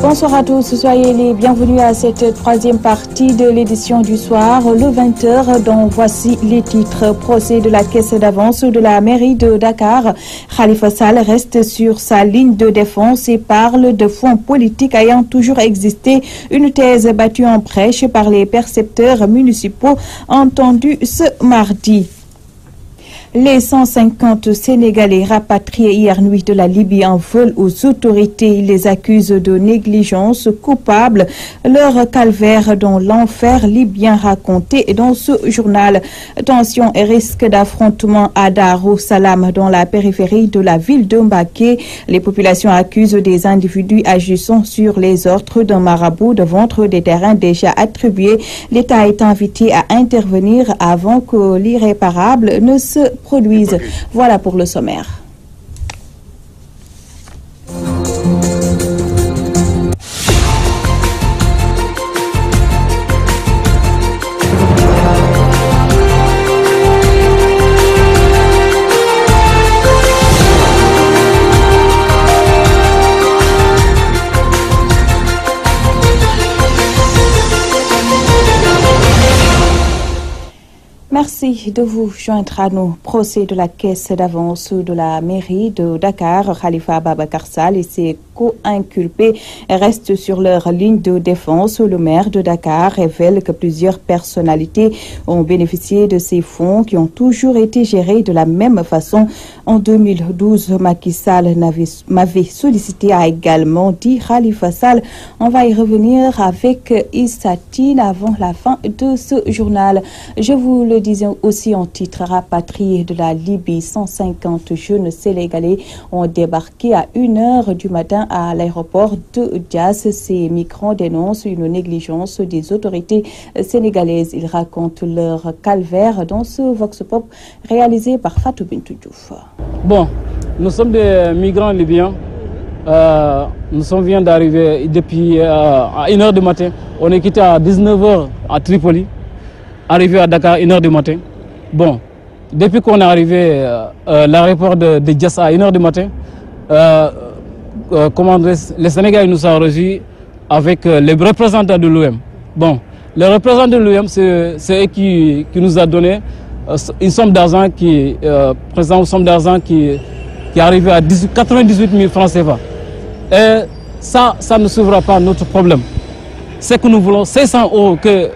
Bonsoir à tous, soyez les bienvenus à cette troisième partie de l'édition du soir, le 20h, dont voici les titres. Procès de la caisse d'avance de la mairie de Dakar. Khalifa Sall reste sur sa ligne de défense et parle de fonds politiques ayant toujours existé. Une thèse battue en brèche par les percepteurs municipaux entendus ce mardi. Les 150 Sénégalais rapatriés hier nuit de la Libye en veulent aux autorités. Ils les accusent de négligence coupable. Leur calvaire dans l'enfer libyen raconté dans ce journal. Tension et risque d'affrontement à Darou Salam dans la périphérie de la ville de Mbaké. Les populations accusent des individus agissant sur les ordres d'un marabout de vendre des terrains déjà attribués. L'État est invité à intervenir avant que l'irréparable ne se produisent. Voilà pour le sommaire. Merci de vous joindre à nous. Procès de la caisse d'avance de la mairie de Dakar. Khalifa Ababakar Sall et ses co-inculpés restent sur leur ligne de défense. Le maire de Dakar révèle que plusieurs personnalités ont bénéficié de ces fonds qui ont toujours été gérés de la même façon. En 2012, Macky Sall m'avait sollicité, a également dit Khalifa Sall. On va y revenir avec Issatine avant la fin de ce journal. Je vous le disais aussi en titre, rapatriés de la Libye, 150 jeunes Sénégalais ont débarqué à 1h du matin à l'aéroport de Dias. Ces migrants dénoncent une négligence des autorités sénégalaises. Ils racontent leur calvaire dans ce Vox Pop réalisé par Fatou Bintou Diouf. Bon, nous sommes des migrants libyens. Nous viens d'arriver depuis à 1h du matin. On est quitté à 19h à Tripoli. Arrivé à Dakar 1h du matin. Bon, depuis qu'on est arrivé à l'aéroport de Dias à 1h du matin, les Sénégalais nous ont reçus avec les représentants de l'OM. Bon, les représentants de l'OM, c'est eux qui nous a donné une somme d'argent qui arrivait à 98 000 francs CFA. Et ça ne sauvera pas notre problème. C'est que nous voulons 500 € que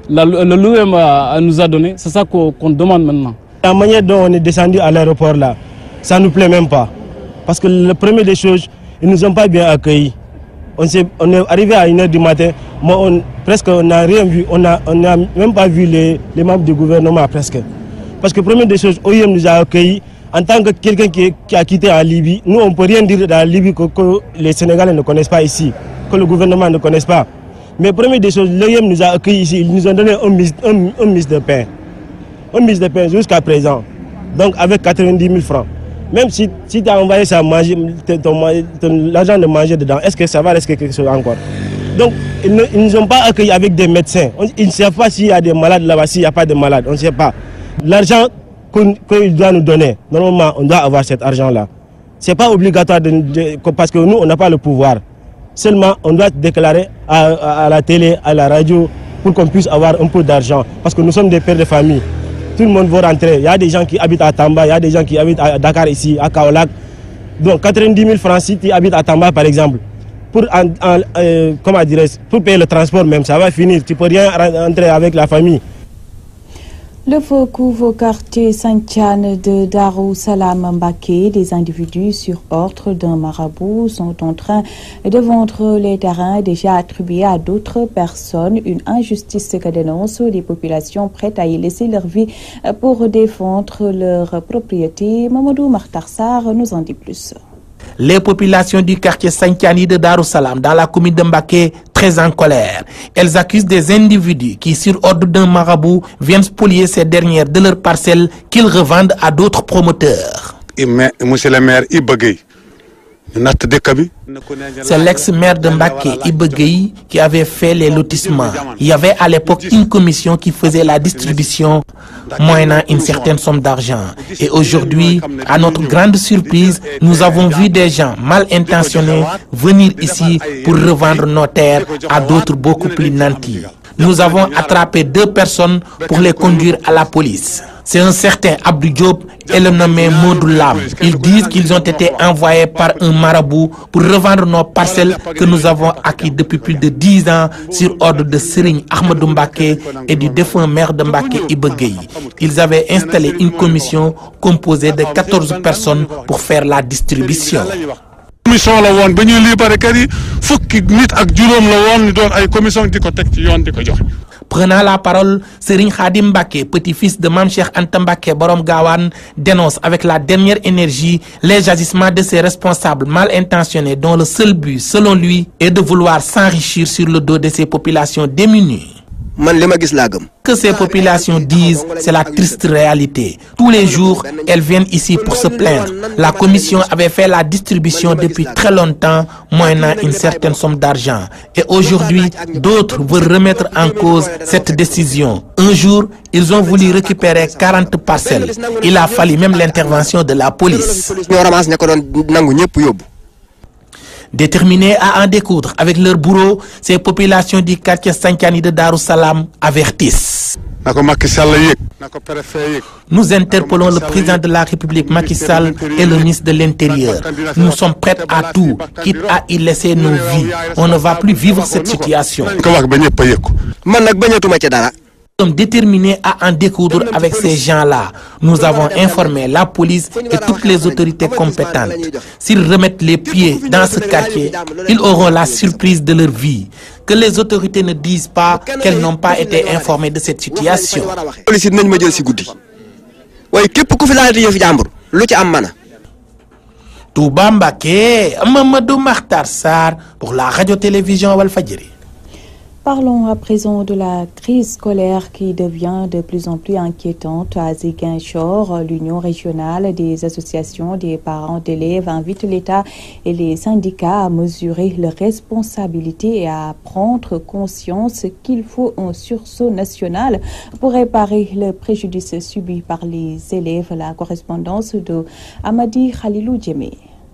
l'OM nous a donné, c'est ça qu'on demande maintenant. La manière dont on est descendu à l'aéroport là, ça ne nous plaît même pas. Parce que la première des choses, ils ne nous ont pas bien accueillis. On est arrivé à 1h du matin, presque on n'a rien vu, on n'a même pas vu les membres du gouvernement presque. Parce que la première des choses, OIM nous a accueillis en tant que quelqu'un qui a quitté la Libye. Nous, on ne peut rien dire de la Libye que les Sénégalais ne connaissent pas ici, que le gouvernement ne connaisse pas. Mais première des choses, l'OIM nous a accueillis ici, ils nous ont donné un mise de pain. Un mise de pain jusqu'à présent. Donc avec 90 000 francs. Même si tu as envoyé ça manger, l'argent de manger dedans, est-ce que ça va rester quelque chose encore? Donc ils ne nous ont pas accueillis avec des médecins. Ils ne savent pas s'il y a des malades là-bas, s'il n'y a pas de malades, on ne sait pas. L'argent qu'il doit nous donner, normalement on doit avoir cet argent-là. Ce n'est pas obligatoire parce que nous on n'a pas le pouvoir. Seulement, on doit déclarer à la télé, à la radio, pour qu'on puisse avoir un peu d'argent. Parce que nous sommes des pères de famille. Tout le monde veut rentrer. Il y a des gens qui habitent à Tamba, il y a des gens qui habitent à Dakar ici, à Kaolack. Donc 90 000 francs si tu habites à Tamba par exemple. Pour payer le transport même, ça va finir. Tu ne peux rien rentrer avec la famille. Le feu couvre au quartier Saint-Yann de Darou Salam Mbaké. Des individus sur ordre d'un marabout sont en train de vendre les terrains déjà attribués à d'autres personnes. Une injustice que dénoncent les populations prêtes à y laisser leur vie pour défendre leur propriété. Mamadou Martarsar nous en dit plus. Les populations du quartier Saint-Yani de Darou Salam dans la commune de Mbaké très en colère. Elles accusent des individus qui, sur ordre d'un marabout, viennent spolier ces dernières de leurs parcelles qu'ils revendent à d'autres promoteurs. Monsieur le maire Ibagay, C'est l'ex-maire de Mbacké, Iba Gueye, qui avait fait les lotissements. Il y avait à l'époque une commission qui faisait la distribution moyennant une certaine somme d'argent. Et aujourd'hui, à notre grande surprise, nous avons vu des gens mal intentionnés venir ici pour revendre nos terres à d'autres beaucoup plus nantis. Nous avons attrapé 2 personnes pour les conduire à la police. C'est un certain Abdou Diop et le nommé Modou Lam. Ils disent qu'ils ont été envoyés par un marabout pour revendre nos parcelles que nous avons acquises depuis plus de 10 ans sur ordre de Serigne Ahmadou Mbacké et du défunt maire de Mbacké, Iba Gueye. Ils avaient installé une commission composée de 14 personnes pour faire la distribution. Prenant la parole, Serigne Khadim Mbacké, petit-fils de Mame Cheikh Anta Mbacké Borom Gawane, dénonce avec la dernière énergie les agissements de ces responsables mal intentionnés dont le seul but, selon lui, est de vouloir s'enrichir sur le dos de ces populations démunies. Que ces populations disent, c'est la triste réalité. Tous les jours, elles viennent ici pour se plaindre. La commission avait fait la distribution depuis très longtemps, moyennant une certaine somme d'argent. Et aujourd'hui, d'autres veulent remettre en cause cette décision. Un jour, ils ont voulu récupérer 40 parcelles. Il a fallu même l'intervention de la police. Déterminés à en découdre avec leur bourreau, ces populations du quartier Santiani de Darou Salam avertissent. Nous interpellons le président de la République Macky Sall et le ministre de l'Intérieur. Nous sommes prêts à tout, quitte à y laisser nos vies. On ne va plus vivre cette situation. Nous sommes déterminés à en découdre avec ces gens-là. Nous avons informé la police et toutes les autorités compétentes. S'ils remettent les pieds dans ce quartier, ils auront la surprise de leur vie. Que les autorités ne disent pas qu'elles n'ont pas été informées de cette situation. Touba Mbacké, Mamadou Makhtar Sarr pour la radio-télévision Walfadjri. Parlons à présent de la crise scolaire qui devient de plus en plus inquiétante à Ziguinchor. L'Union régionale des associations des parents d'élèves invite l'État et les syndicats à mesurer leurs responsabilités et à prendre conscience qu'il faut un sursaut national pour réparer le préjudice subi par les élèves. La correspondance de Amadi Khalilou Djemé.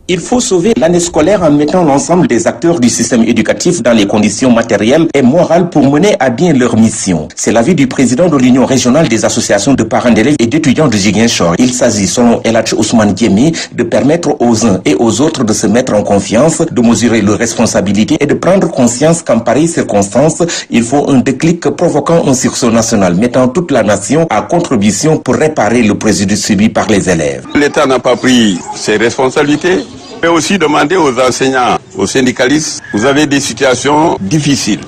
Il faut sauver l'année scolaire en mettant l'ensemble des acteurs du système éducatif dans les conditions matérielles et morales pour mener à bien leur mission. C'est l'avis du président de l'Union régionale des associations de parents d'élèves et d'étudiants de Ziguinchor. Il s'agit, selon El Hadj Ousmane Diémé, de permettre aux uns et aux autres de se mettre en confiance, de mesurer leurs responsabilités et de prendre conscience qu'en pareille circonstance, il faut un déclic provoquant un sursaut national, mettant toute la nation à contribution pour réparer le préjudice subi par les élèves. L'État n'a pas pris ses responsabilités. Mais aussi demander aux enseignants, aux syndicalistes, vous avez des situations difficiles.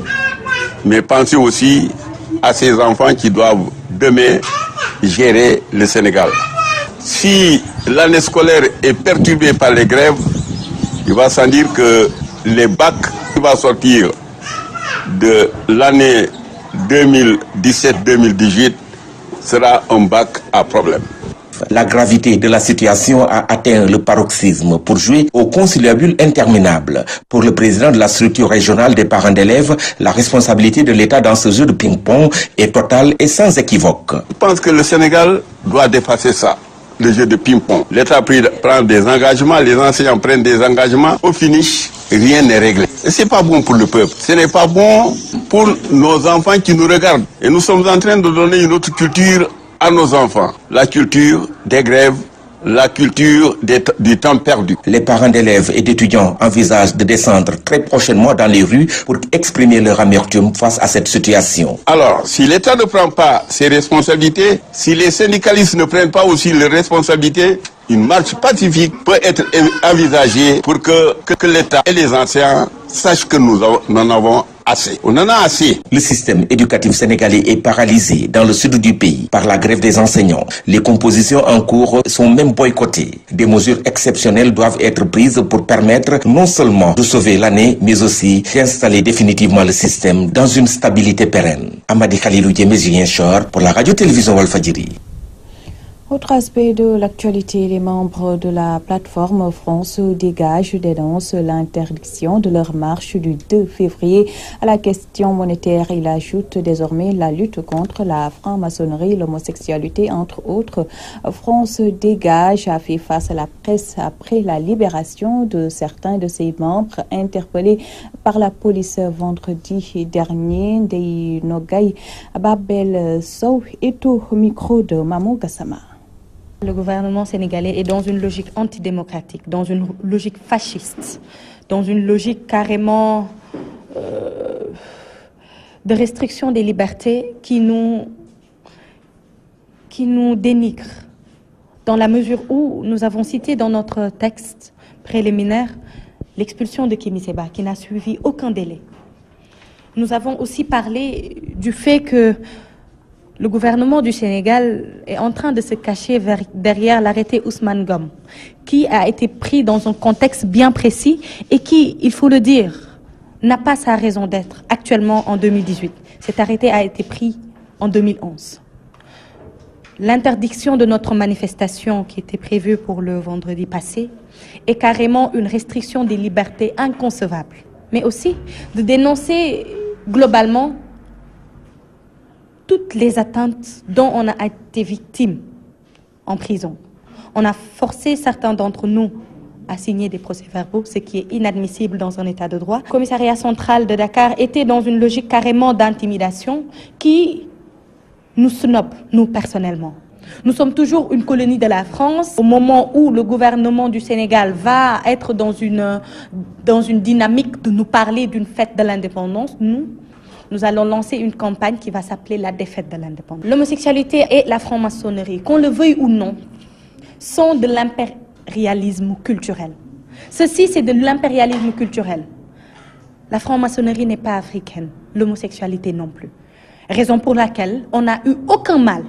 Mais pensez aussi à ces enfants qui doivent demain gérer le Sénégal. Si l'année scolaire est perturbée par les grèves, il va sans dire que les bacs qui vont sortir de l'année 2017-2018 sera un bac à problème. La gravité de la situation a atteint le paroxysme pour jouer au conciliabule interminable. Pour le président de la structure régionale des parents d'élèves, la responsabilité de l'État dans ce jeu de ping-pong est totale et sans équivoque. Je pense que le Sénégal doit dépasser ça, le jeu de ping-pong. L'État prend des engagements, les enseignants prennent des engagements. Au finish, rien n'est réglé. Et ce n'est pas bon pour le peuple. Ce n'est pas bon pour nos enfants qui nous regardent. Et nous sommes en train de donner une autre culture à nos enfants, la culture des grèves, la culture du temps perdu. Les parents d'élèves et d'étudiants envisagent de descendre très prochainement dans les rues pour exprimer leur amertume face à cette situation. Alors, si l'État ne prend pas ses responsabilités, si les syndicalistes ne prennent pas aussi leurs responsabilités, une marche pacifique peut être envisagée pour que l'État et les enseignants sachent que nous en avons assez. On en a assez. Le système éducatif sénégalais est paralysé dans le sud du pays par la grève des enseignants. Les compositions en cours sont même boycottées. Des mesures exceptionnelles doivent être prises pour permettre non seulement de sauver l'année, mais aussi d'installer définitivement le système dans une stabilité pérenne. Amadi Khalilou Djemé Ziguinchor pour la radio-télévision Walfadjri. Autre aspect de l'actualité, les membres de la plateforme France Dégage dénoncent l'interdiction de leur marche du 2 février. À la question monétaire, il ajoute désormais la lutte contre la franc-maçonnerie, l'homosexualité, entre autres. France Dégage a fait face à la presse après la libération de certains de ses membres interpellés par la police vendredi dernier. Dey Nogay Babel Sow est au micro de Mamou Gassama. Le gouvernement sénégalais est dans une logique antidémocratique, dans une logique fasciste, dans une logique carrément de restriction des libertés qui nous dénigre. Dans la mesure où nous avons cité dans notre texte préliminaire l'expulsion de Kémi Séba qui n'a suivi aucun délai. Nous avons aussi parlé du fait que le gouvernement du Sénégal est en train de se cacher derrière l'arrêté Ousmane Ngom, qui a été pris dans un contexte bien précis et qui, il faut le dire, n'a pas sa raison d'être actuellement en 2018. Cet arrêté a été pris en 2011. L'interdiction de notre manifestation qui était prévue pour le vendredi passé est carrément une restriction des libertés inconcevable, mais aussi de dénoncer globalement toutes les atteintes dont on a été victime en prison. On a forcé certains d'entre nous à signer des procès-verbaux, ce qui est inadmissible dans un état de droit. Le commissariat central de Dakar était dans une logique carrément d'intimidation qui nous snobe, nous personnellement. Nous sommes toujours une colonie de la France. Au moment où le gouvernement du Sénégal va être dans une dynamique de nous parler d'une fête de l'indépendance, nous allons lancer une campagne qui va s'appeler la défaite de l'indépendance. L'homosexualité et la franc-maçonnerie, qu'on le veuille ou non, sont de l'impérialisme culturel. Ceci, c'est de l'impérialisme culturel. La franc-maçonnerie n'est pas africaine, l'homosexualité non plus. Raison pour laquelle on n'a eu aucun mal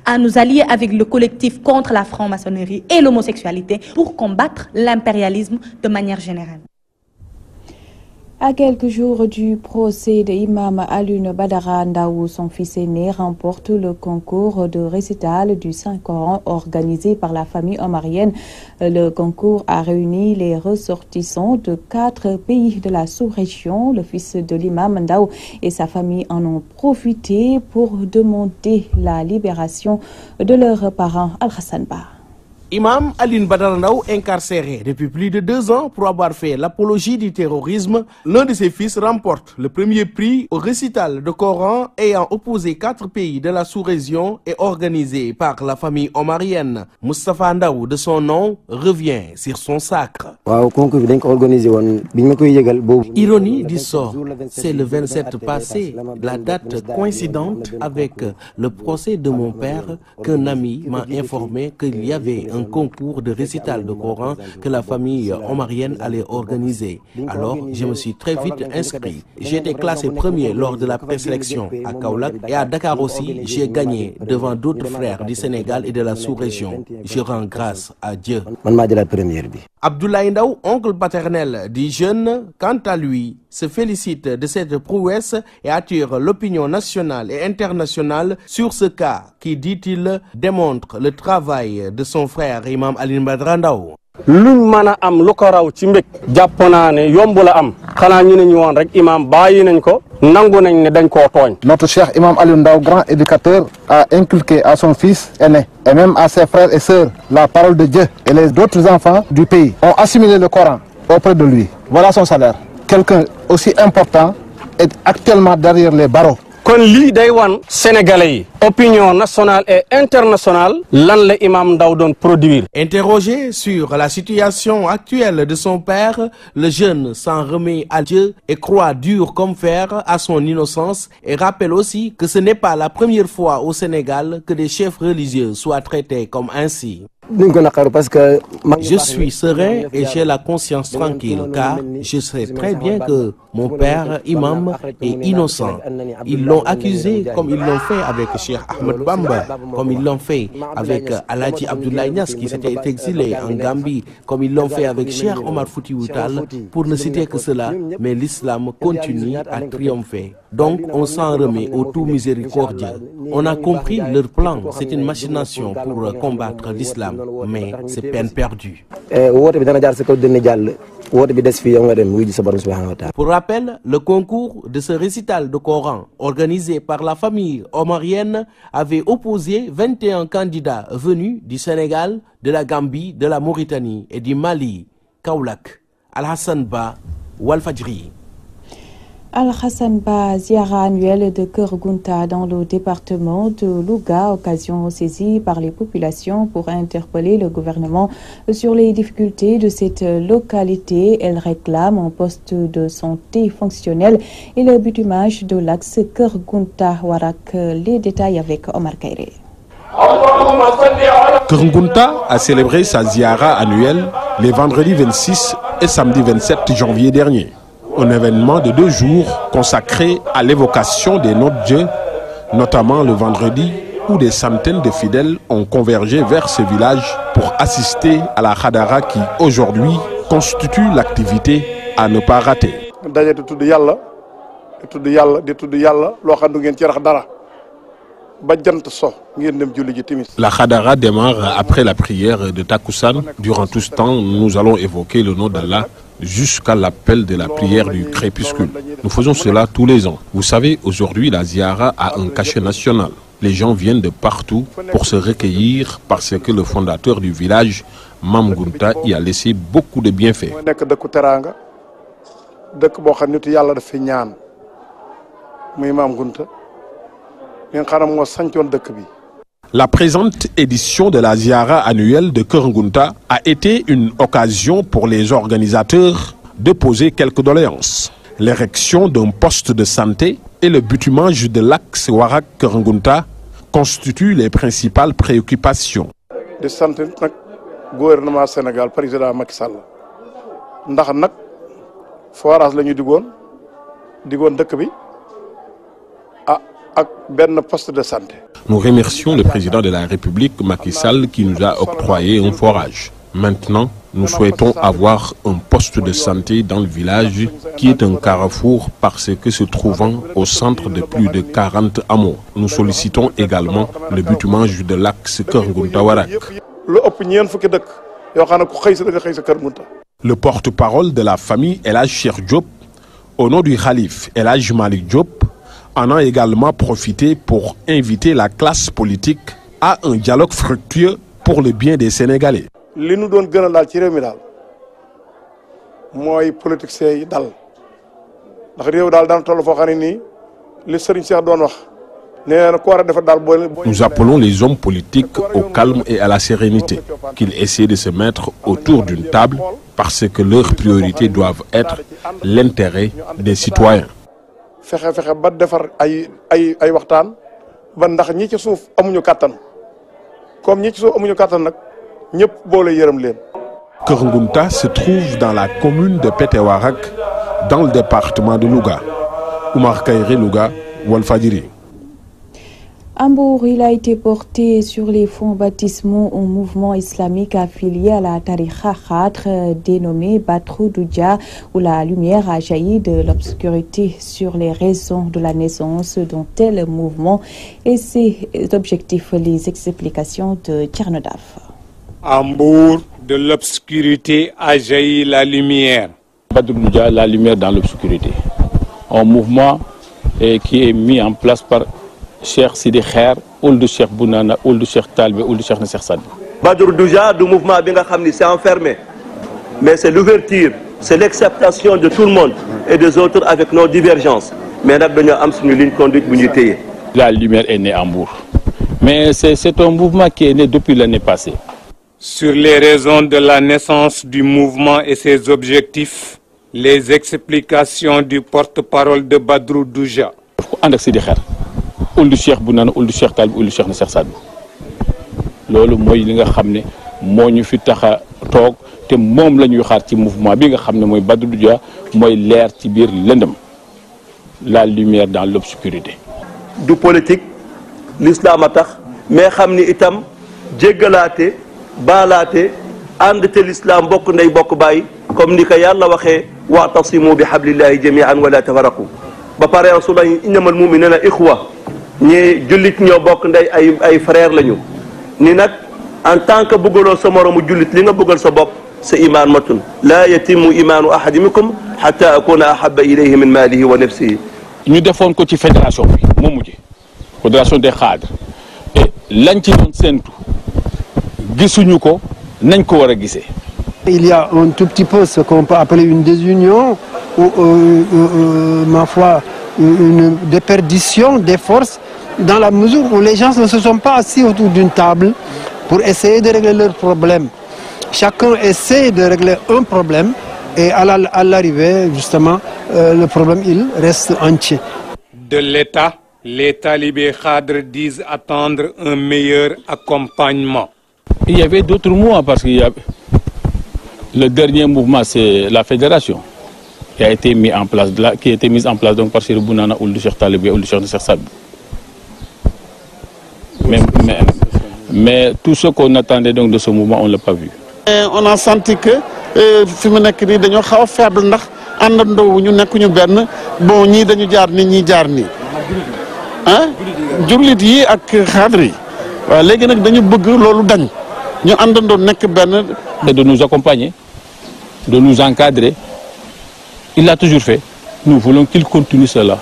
à nous allier avec le collectif contre la franc-maçonnerie et l'homosexualité pour combattre l'impérialisme de manière générale. À quelques jours du procès de Imam Alioune Badara Ndao, son fils aîné remporte le concours de récital du Saint-Coran organisé par la famille omarienne. Le concours a réuni les ressortissants de 4 pays de la sous-région. Le fils de l'imam Ndao et sa famille en ont profité pour demander la libération de leurs parents Al-Hassan Ba. Imam Alioune Badara Ndao, incarcéré depuis plus de 2 ans pour avoir fait l'apologie du terrorisme, l'un de ses fils remporte le premier prix au récital de Coran ayant opposé 4 pays de la sous-région et organisé par la famille omarienne. Moustapha Ndao, de son nom, revient sur son sacre. Ironie du sort, c'est le 27 passé, la date coïncidente avec le procès de mon père, qu'un ami m'a informé qu'il y avait un concours de récital de Coran que la famille omarienne allait organiser. Alors, je me suis très vite inscrit. J'ai été classé premier lors de la présélection à Kaolack et à Dakar aussi, j'ai gagné devant d'autres frères du Sénégal et de la sous-région. Je rends grâce à Dieu. Abdoulaye Ndao, oncle paternel du jeune, quant à lui, se félicite de cette prouesse et attire l'opinion nationale et internationale sur ce cas qui, dit-il, démontre le travail de son frère Imam Alioune Badara Ndao. luñ mën a am lu ko raw ci mbég jàpp naa ne yomb la am xanaa ñu ne ñu woon rek imam bàyyi nañ ko nangu nañ ne dañ koo tooñ. Notre cher Imam Alioune Ndao, grand éducateur, a inculqué à son fils aîné et même à ses frères et sœurs la parole de Dieu, et les autres enfants du pays ont assimilé le Coran auprès de lui. Voilà son salaire. Quelqu'un aussi important est actuellement derrière les barreaux. kon lii day wan sénégalais yi opinion nationale et internationale lan la imam Ndao doon produire. Interrogé sur la situation actuelle de son père, le jeune s'en remet à Dieu et croit dur comme fer à son innocence et rappelle aussi que ce n'est pas la première fois au Sénégal que des chefs religieux soient traités comme ainsi. Je suis serein et j'ai la conscience tranquille car je sais très bien que mon père, imam, est innocent. Ils l'ont accusé comme ils l'ont fait avec Cheikh Ahmed Bamba, comme ils l'ont fait avec Alhaji Abdoulaye Niass qui s'était exilé en Gambie, comme ils l'ont fait avec Cheikh Omar Foutiyou Tall, pour ne citer que cela, mais l'islam continue à triompher. Donc on s'en remet au tout miséricordieux. On a compris leur plan, c'est une machination pour combattre l'islam, mais c'est peine perdue. Pour rappel, le concours de ce récital de Coran organisé par la famille omarienne avait opposé 21 candidats venus du Sénégal, de la Gambie, de la Mauritanie et du Mali. Kaolack, Al-Hassan Ba, Walfadjri. Al-Hassan Ba, ziara annuelle de Keur-Gounta dans le département de Louga, occasion saisie par les populations pour interpeller le gouvernement sur les difficultés de cette localité. Elle réclame un poste de santé fonctionnel et le bitumage de l'axe Keur-Gounta-Warak. Les détails avec Omar Kairé. Keur-Gounta a célébré sa ziara annuelle les vendredis 26 et samedi 27 janvier dernier. Un événement de 2 jours consacré à l'évocation des noms de Dieu, notamment le vendredi où des centaines de fidèles ont convergé vers ce village pour assister à la Khadara qui aujourd'hui constitue l'activité à ne pas rater. La Khadara démarre après la prière de Takussan. Durant tout ce temps, nous allons évoquer le nom d'Allah jusqu'à l'appel de la prière du crépuscule. Nous faisons cela tous les ans. Vous savez, aujourd'hui, la Ziara a un cachet national. Les gens viennent de partout pour se recueillir parce que le fondateur du village, Mam Gounta, y a laissé beaucoup de bienfaits. La présente édition de la Ziara annuelle de Keur-Gounta a été une occasion pour les organisateurs de poser quelques doléances. L'érection d'un poste de santé et le bitumage de l'axe Warak-Keur-Gounta constituent les principales préoccupations. De santé, le gouvernement Sénégal, président Macky Sall, ndax nak forage lañu digon dëkk bi ak benn poste de santé. Nous remercions le président de la République, Macky Sall, qui nous a octroyé un forage. Maintenant, nous souhaitons avoir un poste de santé dans le village qui est un carrefour parce que se trouvant au centre de plus de 40 hameaux. Nous sollicitons également le bitumage de l'axe Keur-Gounta-Warak. Le porte-parole de la famille El Hadj Cheikh Diop, au nom du Khalif El Hadj Malick Diop, en a également profité pour inviter la classe politique à un dialogue fructueux pour le bien des Sénégalais. Li nu doon gënal daal ci réew mi daal mooy politiciens yi dal ndax réew daal daan toll foo xam ne nii li Serigne Cheikh doon wax nee na ko war a defar daal boo. Nous appelons les hommes politiques au calme et à la sérénité, qu'ils essaient de se mettre autour d'une table parce que leurs priorités doivent être l'intérêt des citoyens. Fexe ba defar ay waxtaan ba ndax ñi ci suuf amuñu kàttan comme ñi ci suuf amuñu kàttan nag ñëpp boole yërëm leen. Keur-Gounta se trouve dans la commune de Pété-Warak, dans le département de Louga. Oumar Kairé, Louga, Walfadjri. À Mbour, il a été porté sur les fonds baptismaux au mouvement islamique affilié à la Tariqa Khadr, dénommé Badrou Douja, où la lumière a jailli de l'obscurité sur les raisons de la naissance d'un tel mouvement et ses objectifs, les explications de Tchernodaf. À Mbour, de l'obscurité a jailli la lumière. Badrou Douja, la lumière dans l'obscurité. Un mouvement qui est mis en place par Cheikh Sidi Khair, Ould Cheikh Bounana, Ould Cheikh Talibé, Ould Cheikh Nasser Sadi. Badrou Douja, du mouvement bi nga xamni c'est enfermé, mais c'est l'ouverture, c'est l'acceptation de tout le monde et des autres avec nos divergences. Mais nak dañu am suñu ligne conduite bu ñuy téyé. La lumière est née à Mbour, mais c'est un mouvement qui est né depuis l'année passée. Sur les raisons de la naissance du mouvement et ses objectifs, les explications du porte-parole de Badrou Douja. Andak Sidi Khair. Ould Cheikh Bounana, Ould Cheikh Talibé, Ould Cheikh Nasser Sadi. Lolu moy li nga xamné moo ñu fi tax a toog te moom la ñuy xaar ci mouvement bi nga xam ne mooy Badru Dia mooy leer ci biir lëndëm, la lumière dans l'obscurité. du politique l'islam a tax mais xam ni itam jéggalaate baalaate ànd te l'islam bokk ndey bokk bàyyi comme ni ko yàlla waxee wa'tasimu bi hablillahi jami'an wala tafarraqu ba pare rasulullah innamal mu'minuna ikhwa ñi jullit ñoo bokk ndey ay frère lañu ni nag en tant que bëggaloo sa moromu jullit li nga bëggal sa bopp sa imaan matun laa yatimu imaanu ahadikum hatta akuna ahabba ilayhi min maalihi wa nafsihi. ñu defoon ko ci fédération bi moo mujj fédération des cadres et lañ ci doon séntu gisuñu ko nañ ko war a gisee. Il y a un tout petit peu ce qu'on peut appeler une désunion ou ma foi une déperdition des forces dans la mesure où les gens ne se sont pas assis autour d'une table pour essayer de régler leurs problèmes. Chacun essaie de régler un problème et à l'arrivée, justement, le problème, il reste entier. De l'État, les talibés cadres disent attendre un meilleur accompagnement. Il y avait d'autres mouvements parce qu'il y a... Le dernier mouvement, c'est la fédération qui a été mise en place, donc par Cheikh Bounana ou le Cheikh Talibé ou le Cheikh Nasser Saad Bou. Mais tout ce qu'on attendait donc de ce mouvement, on ne l'a pas vu. On a senti que fi mu nekk nii dañoo xaw a faible ndax àndandoo ñu nekkuñu benn bon ñii dañu jaar nii ñii jaar nii ah jullit yi ak xaadar yi waaw léegi nag dañu bëgg loolu dañ ñu àndandoo nekk benn. De nous accompagner, de nous encadrer. Il l'a toujours fait. Nous voulons qu'il continue cela.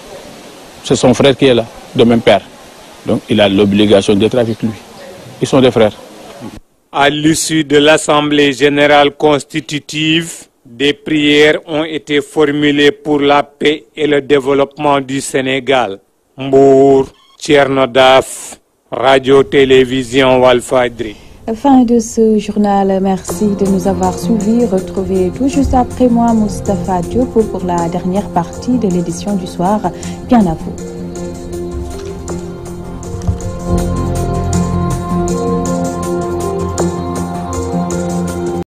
C'est son frère qui est là, de même père. Donc il a l'obligation d'être avec lui. Ils sont des frères. À l'issue de l'Assemblée générale constitutive, des prières ont été formulées pour la paix et le développement du Sénégal. Mbour, Thierno Daf, Radio-Télévision Walfadjri. Fin de ce journal. Merci de nous avoir suivis. Retrouvez tout juste après moi Moustapha Diop pour la dernière partie de l'édition du soir. Bien à vous.